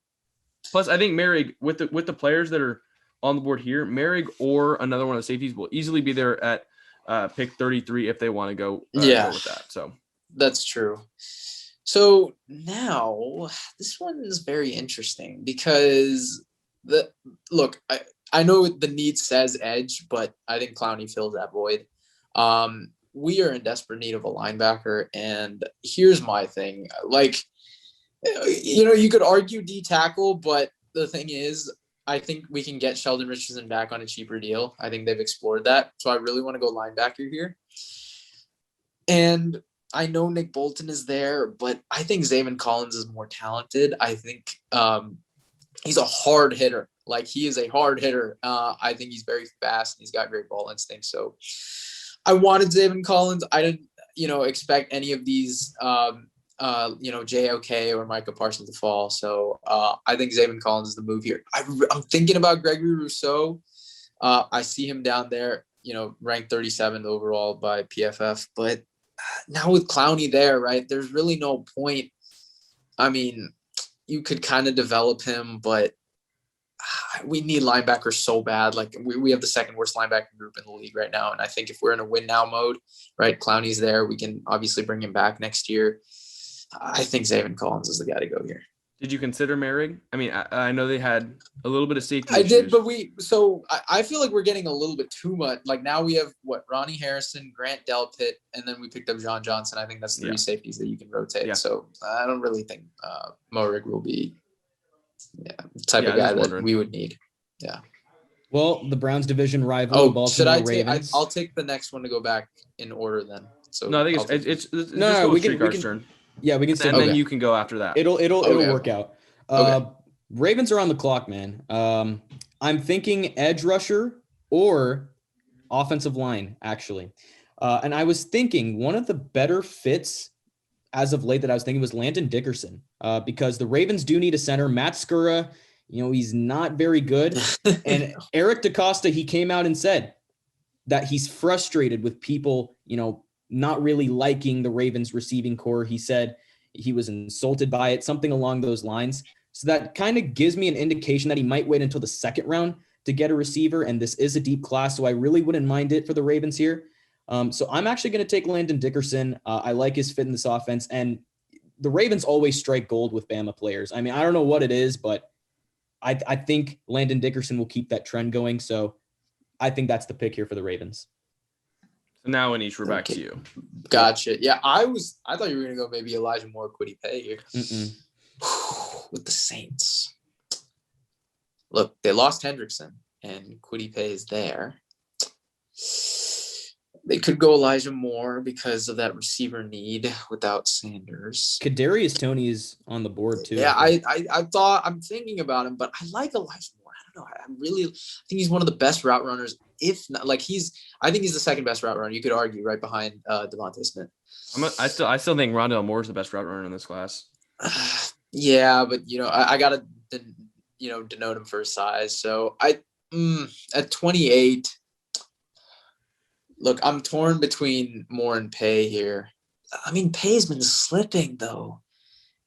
Plus, I think Merrick with the players that are on the board here, Merrick or another one of the safeties will easily be there at pick 33 if they want to go with that. So that's true. So now this one is very interesting because I know the need says edge, but I think Clowney fills that void. We are in desperate need of a linebacker, and here's my thing. Like, you could argue D tackle, but the thing is, I think we can get Sheldon Richardson back on a cheaper deal. I think they've explored that. So I really want to go linebacker here. And I know Nick Bolton is there, but I think Zaven Collins is more talented. I think he's a hard hitter. Like, he is a hard hitter. I think he's very fast and he's got great ball instinct. So I wanted Zaven Collins. I didn't, expect any of these JOK or Micah Parsons to fall. So I think Zaven Collins is the move here. I'm thinking about Gregory Rousseau. I see him down there, ranked 37th overall by PFF. But now with Clowney there, right, there's really no point. I mean, you could kind of develop him, but we need linebackers so bad. Like we have the second worst linebacker group in the league right now. And I think if we're in a win now mode, right, Clowney's there, we can obviously bring him back next year. I think Zaven Collins is the guy to go here. Did you consider Merrick? I mean, I know they had a little bit of safety issues. Did, but I feel like we're getting a little bit too much. Like now we have Ronnie Harrison, Grant Delpit, and then we picked up John Johnson. I think that's three safeties that you can rotate. Yeah. So I don't really think Merrick will be the type of guy that we would need. Yeah. Well, the Browns division rival, Baltimore Ravens. I'll take the next one to go back in order then. So no, I think it's we can turn. Yeah, we can say, and then you can go after that. It'll work out. Ravens are on the clock, man. I'm thinking edge rusher or offensive line, actually. And I was thinking one of the better fits as of late that I was thinking was Landon Dickerson, because the Ravens do need a center. Matt Skura, he's not very good. And Eric DeCosta, he came out and said that he's frustrated with people, not really liking the Ravens receiving core. He said he was insulted by it, something along those lines. So that kind of gives me an indication that he might wait until the second round to get a receiver. And this is a deep class, so I really wouldn't mind it for the Ravens here. So I'm actually going to take Landon Dickerson. I like his fit in this offense. And the Ravens always strike gold with Bama players. I mean, I don't know what it is, but I think Landon Dickerson will keep that trend going. So I think that's the pick here for the Ravens. So now, Anish, we're back to you. Gotcha. Yeah, I thought you were going to go maybe Elijah Moore, Kwity Paye here. With the Saints. Look, they lost Hendrickson, and Kwity Paye is there. They could go Elijah Moore because of that receiver need without Sanders. Kadarius Toney is on the board too. Yeah, I'm thinking about him, but I like Elijah Moore. I don't know. I think he's one of the best route runners. If not, I think he's the second best route runner. You could argue right behind Devontae Smith. I still think Rondell Moore is the best route runner in this class. Yeah, but I gotta denote him for his size. So at 28. Look, I'm torn between Moore and Paye here. I mean, Paye's been slipping though.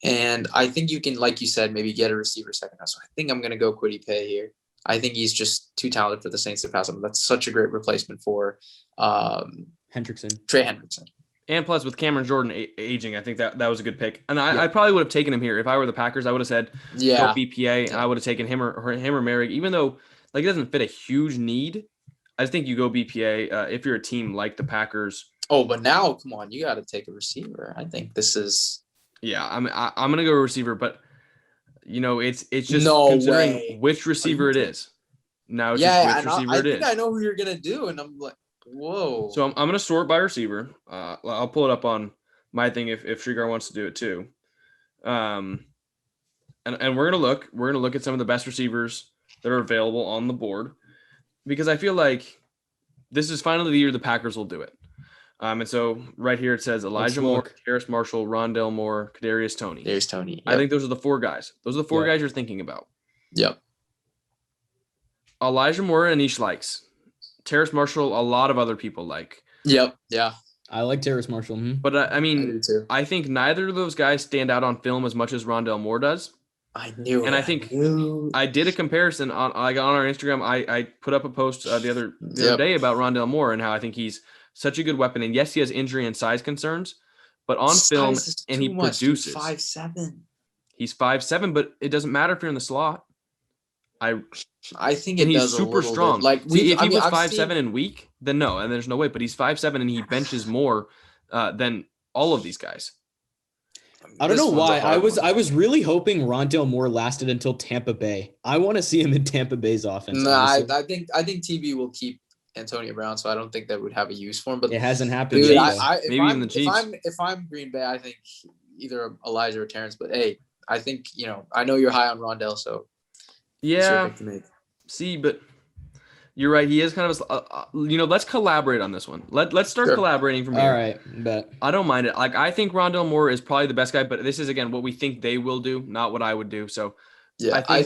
And I think you can, like you said, maybe get a receiver second. So I think I'm going to go Kwity Paye here. I think he's just too talented for the Saints to pass him. That's such a great replacement for Hendrickson. Trey Hendrickson. And plus, with Cameron Jordan aging, I think that was a good pick. And I probably would have taken him here if I were the Packers. I would have said, go BPA, and I would have taken him or Merrick, even though like it doesn't fit a huge need. I just think you go BPA if you're a team like the Packers. Oh, but now, come on, you got to take a receiver. I think this is. Yeah, I'm gonna go receiver, but it's just considering which receiver it is. Now it's just which receiver it is. I think I know who you're gonna do, and I'm like, whoa. So I'm gonna sort by receiver. I'll pull it up on my thing if Shigar wants to do it too. And we're gonna look at some of the best receivers that are available on the board, because I feel like this is finally the year the Packers will do it. And so right here it says Elijah Moore, Terrace Marshall, Rondell Moore, Kadarius Toney. Yep. I think those are the four guys. Those are the four guys you're thinking about. Yep. Elijah Moore, Anish likes. Terrace Marshall, a lot of other people like. Yep. Yeah. I like Terrace Marshall. But I mean, I think neither of those guys stand out on film as much as Rondell Moore does. I knew. And I think I did a comparison on our Instagram. I put up a post the other day about Rondell Moore and how I think he's such a good weapon. And yes, he has injury and size concerns, but on film, and he produces. 5'7". He's 5'7", but it doesn't matter if you're in the slot. I think it he's does super strong. Bit. Like if he was 5'7" and weak, then no, and there's no way. But he's 5'7" and he benches more than all of these guys. I don't know why. I was really hoping Rondell Moore lasted until Tampa Bay. I want to see him in Tampa Bay's offense. No, I think TB will keep Antonio Brown, so I don't think that would have a use for him. But it hasn't happened. Dude, maybe in the Chiefs. If I'm Green Bay, I think either Elijah or Terrence. But hey, I think I know you're high on Rondell, so yeah. See, but you're right. He is kind of let's collaborate on this one. Let's start collaborating from here. All right, bet. I don't mind it. Like I think Rondell Moore is probably the best guy, but this is again what we think they will do, not what I would do. So yeah,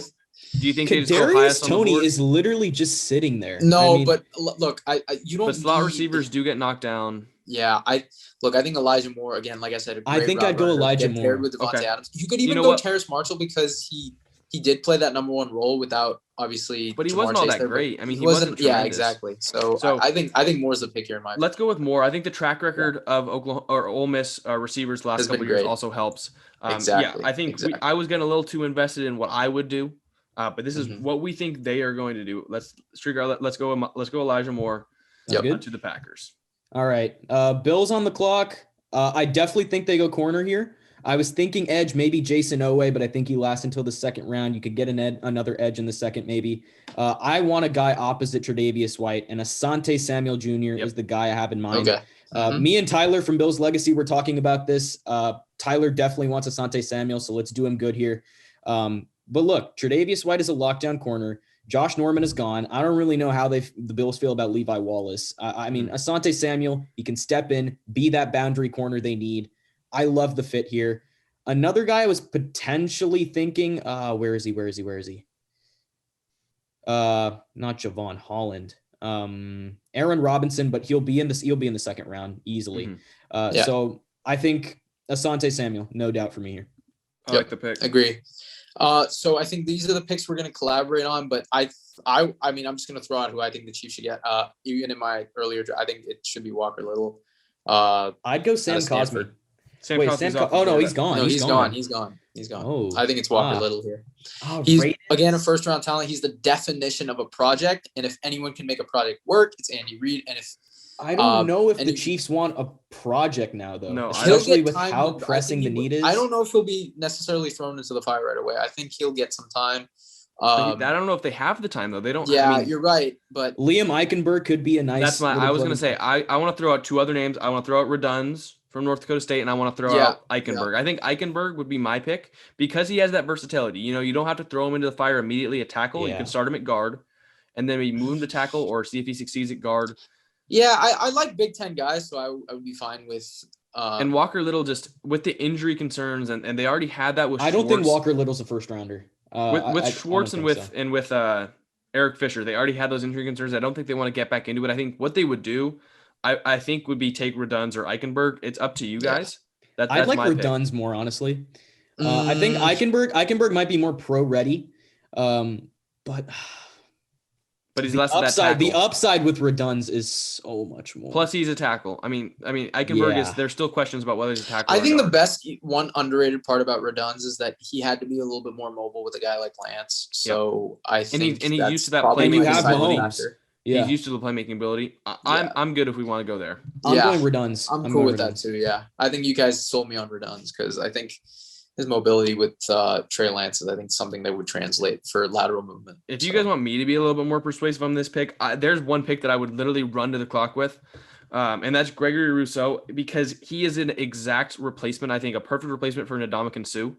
do you think Kadarius Toney is literally just sitting there? No, but look, you don't. But slot receivers do get knocked down. Yeah, I think Elijah Moore again. Like I said, I think I'd go Elijah Moore paired with Devontae Adams. You could even go Terrace Marshall because he did play that number one role without obviously. But he wasn't all that great. I mean, he wasn't. Yeah, exactly. So I think Moore's the pick here in my. Let's go with Moore. I think the track record of Oklahoma or Ole Miss receivers the last couple of years also helps. Exactly. Yeah, I think I was getting a little too invested in what I would do. But this is what we think they are going to do. Let's go Elijah Moore to the Packers. All right. Bills on the clock. I definitely think they go corner here. I was thinking edge, maybe Jason Owe, but I think he lasts until the second round. You could get another edge in the second, maybe. I want a guy opposite Tre'Davious White, and Asante Samuel Jr. is the guy I have in mind. Okay. Me and Tyler from Bill's Legacy were talking about this. Tyler definitely wants Asante Samuel, so let's do him good here. But look, Tre'Davious White is a lockdown corner. Josh Norman is gone. I don't really know how the Bills feel about Levi Wallace. I mean, Asante Samuel, he can step in, be that boundary corner they need. I love the fit here. Another guy I was potentially thinking, where is he? Not Javon Holland. Aaron Robinson, but he'll be in the second round easily. So I think Asante Samuel, no doubt for me here. I like the pick. Agree. So I think these are the picks we're going to collaborate on, but I mean, I'm just going to throw out who I think the Chiefs should get. Even in my earlier, I think it should be Walker Little. I'd go Sam Cosmi. Oh no, he's gone. No, he's gone. Oh, I think it's Walker Little here. Oh, he's again a first round talent. He's the definition of a project, and if anyone can make a project work, it's Andy Reid. And if I don't know if the Chiefs want a project now, though. No, especially with how pressing the need is. I don't know if he'll be necessarily thrown into the fire right away. I think he'll get some time. I don't know if they have the time though. They don't. Yeah, you're right. But Liam Eichenberg could be a nice. I was gonna say. I want to throw out two other names. I want to throw out Redunz from North Dakota State, and I want to throw out Eichenberg. I think Eichenberg would be my pick because he has that versatility. You don't have to throw him into the fire immediately at tackle. You can start him at guard, and then maybe move him to tackle or see if he succeeds at guard. Yeah, I like Big Ten guys, so I would be fine with. And Walker Little, just with the injury concerns, and they already had that with. I don't think Walker Little's a first rounder. With Schwartz and with Eric Fisher, they already had those injury concerns. I don't think they want to get back into it. I think what they would do, I think would be take Redunz or Eichenberg. It's up to you guys. I'd like Redunz more, honestly. I think Eichenberg might be more pro ready, but he's less of that tackle. The upside with Reduns is so much more. Plus, he's a tackle. I mean, Eichenberg is. There's still questions about whether he's a tackle. I think the best one underrated part about Reduns is that he had to be a little bit more mobile with a guy like Lance. So I think and he's used to that playmaking ability. Yeah, he's used to the playmaking ability. I'm good if we want to go there. I'm going Reduns. I'm cool with that too. Yeah, I think you guys sold me on Reduns because I think his mobility with Trey Lance is, I think, something that would translate for lateral movement. If you guys want me to be a little bit more persuasive on this pick, there's one pick that I would literally run to the clock with, and that's Gregory Russo, because he is an exact replacement, I think, a perfect replacement for Ndamukong Suh,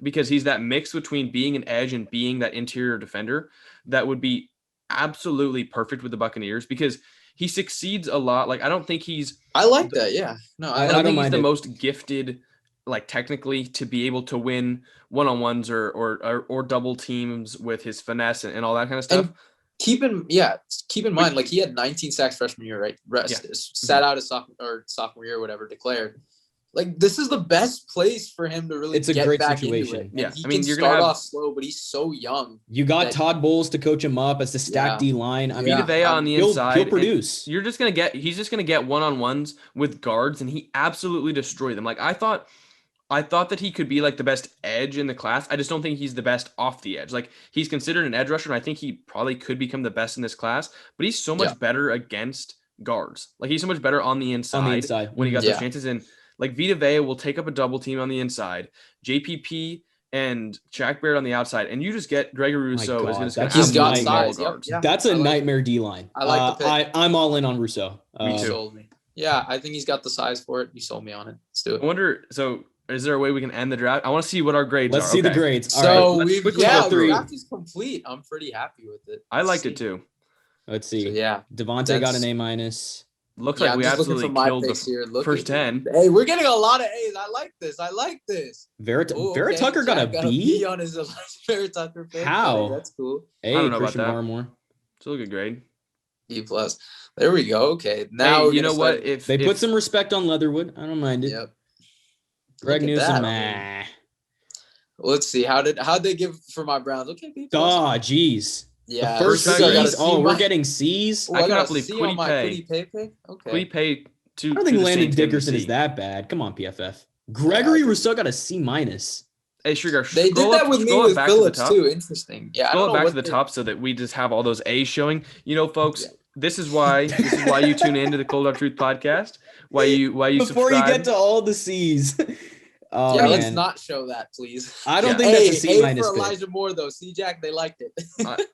because he's that mix between being an edge and being that interior defender that would be absolutely perfect with the Buccaneers, because he succeeds a lot. Like, I don't think he's – I like that, yeah. No, I don't think he's the most gifted – like technically to be able to win one-on-ones or double teams with his finesse and all that kind of stuff. And keep in mind, like he had 19 sacks freshman year, right? Sat out his sophomore year, or whatever, declared. Like, this is the best place for him to really get great back situation. into it. Yeah, he can start off slow, but he's so young. You got Todd Bowles to coach him up as the stack D line. I mean, Vita on the inside, he'll produce. He's just gonna get one-on-ones with guards, and he absolutely destroyed them. Like, I thought that he could be like the best edge in the class. I just don't think he's the best off the edge. Like, he's considered an edge rusher, and I think he probably could become the best in this class, but he's so much better against guards. Like, he's so much better on the inside when he got those chances. And like, Vita Vea will take up a double team on the inside, JPP and Shaq Barrett on the outside, and you just get Gregory Russo is going to he's got size. Guards. That's a nightmare D line. I like the pick. I'm all in on Russo. Me too. Sold me. Yeah, I think he's got the size for it. You sold me on it. Let's do it. I wonder, so is there a way we can end the draft? I want to see what our grades Let's are. see the grades. All so right. the draft is complete. I'm pretty happy with it. I liked it too. Let's see. So, Devontae got an A-. Looks like we absolutely killed the first 10. Hey, we're getting a lot of A's. I like this. Vera Tucker got a B on his Vera Tucker pick. How? That's cool. Hey, I don't know Christian about that. Barmore. Still a good grade. E+. There we go. Okay. Now you know what? If they put some respect on Leatherwood, I don't mind it. Yep. Greg Newsome. Let's see. How'd they give for my Browns? Okay, B+. Oh, geez. Yeah. The first C's. We're getting C's. I cannot believe Kwity Paye pick. Okay. Kwity Paye to. I don't think Landon Dickerson is that bad. Come on, PFF. Gregory Rousseau got a C-. Hey, Sugar. They did that with me with Phillips too. Interesting. Yeah. Scroll it back to the top so that we just have all those A's showing. You know, folks. This is why you tune into the Cold Hard Truth podcast. Why you before subscribe. You get to all the C's. Let's not show that, please. I don't think that's a C- for Elijah Moore though. C-Jack, they liked it.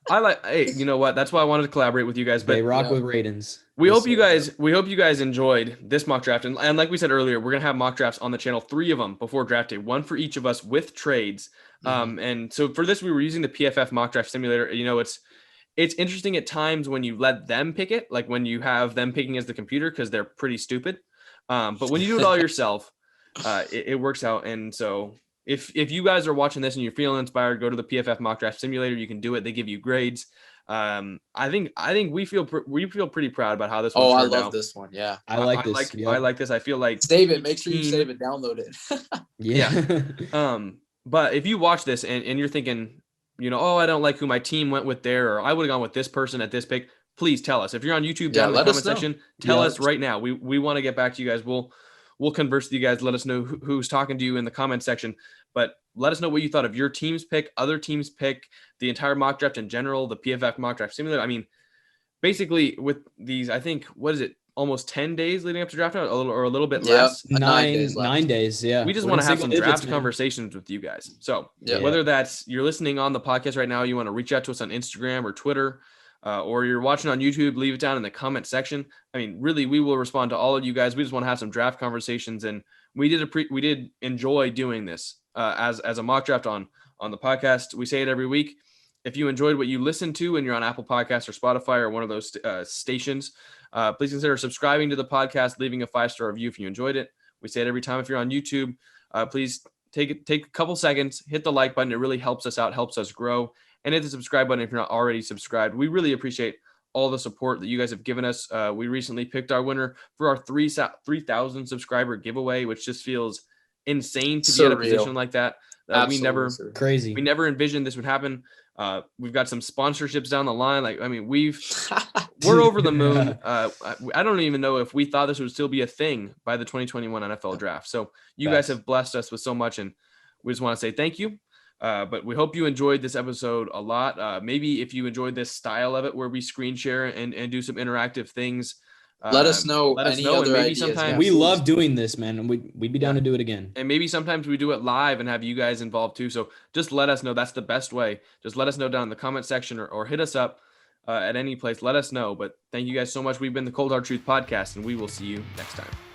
I like. Hey, you know what? That's why I wanted to collaborate with you guys. But they rock with Raidens. We hope you guys enjoyed this mock draft, and like we said earlier, we're gonna have mock drafts on the channel, 3 of them before draft day, 1 for each of us with trades. And so for this, we were using the PFF mock draft simulator. You know, it's interesting at times when you let them pick it, like when you have them picking as the computer, because they're pretty stupid. But when you do it all yourself, it works out. And so if you guys are watching this and you're feeling inspired, go to the PFF mock draft simulator. You can do it. They give you grades. I think we feel pretty proud about how this one turned out. I love this one. Yeah. I like this. I like this. I feel like save it. Make sure you save it. Download it. Yeah. But if you watch this and you're thinking, you know, oh, I don't like who my team went with there, or I would have gone with this person at this pick, please tell us. If you're on YouTube, down in the comment section, tell us right now. We want to get back to you guys. We'll converse with you guys. Let us know who's talking to you in the comment section. But let us know what you thought of your team's pick, other teams' pick, the entire mock draft in general, the PFF mock draft simulator. I mean, basically with these, I think, what is it? Almost 10 days leading up to draft night, a little bit less. 9 days. Yeah. We just want to have some draft conversations with you guys. So whether that's you're listening on the podcast right now, you want to reach out to us on Instagram or Twitter, or you're watching on YouTube, leave it down in the comment section. I mean, really, we will respond to all of you guys. We just want to have some draft conversations, and we did enjoy doing this as a mock draft on the podcast. We say it every week. If you enjoyed what you listened to and you're on Apple Podcasts or Spotify or one of those stations, please consider subscribing to the podcast, leaving a 5-star review if you enjoyed it. We say it every time. If you're on YouTube, please take a couple seconds, hit the like button. It really helps us out, helps us grow. And hit the subscribe button if you're not already subscribed. We really appreciate all the support that you guys have given us. We recently picked our winner for our 3,000 subscriber giveaway, which just feels insane to be at a position like that. We never envisioned this would happen. We've got some sponsorships down the line. Like, I mean, we're over the moon. I don't even know if we thought this would still be a thing by the 2021 NFL draft. So you guys have blessed us with so much, and we just want to say thank you. But we hope you enjoyed this episode a lot. Maybe if you enjoyed this style of it, where we screen share and do some interactive things, let us know. Any other ideas. Sometimes we love doing this, man. We'd be down to do it again. And maybe sometimes we do it live and have you guys involved too. So just let us know. That's the best way. Just let us know down in the comment section or hit us up at any place. Let us know. But thank you guys so much. We've been the Cold Hard Truth Podcast, and we will see you next time.